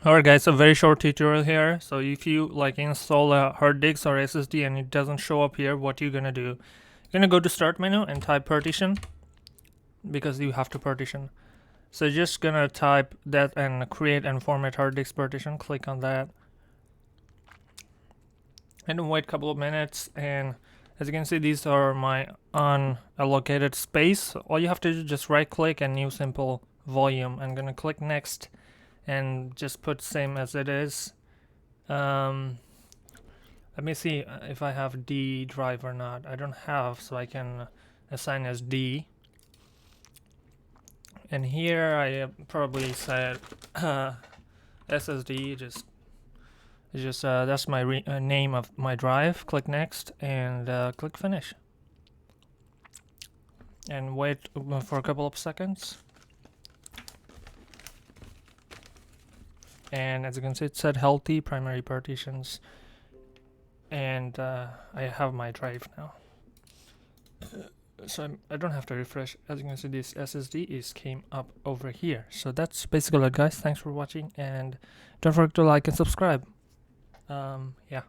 Alright guys, a very short tutorial here. So if you like install a hard disk or SSD and it doesn't show up here, what you're gonna do, you're gonna go to start menu and type partition, because you have to partition. So you're just gonna type that and create and format hard disk partition. Click on that and then wait a couple of minutes, and as you can see, these are my unallocated space. All you have to do is just right click and new simple volume. I'm gonna click next and just put same as it is. Let me see if I have D drive or not. I don't have, so I can assign as D. And here I probably said SSD. Just that's my name of my drive. Click next and click finish. And wait for a couple of seconds. And as you can see, it said healthy primary partitions, and I have my drive now, so I don't have to refresh. As you can see, this SSD came up over here. So that's basically it, guys. Thanks for watching, and don't forget to like and subscribe. Yeah.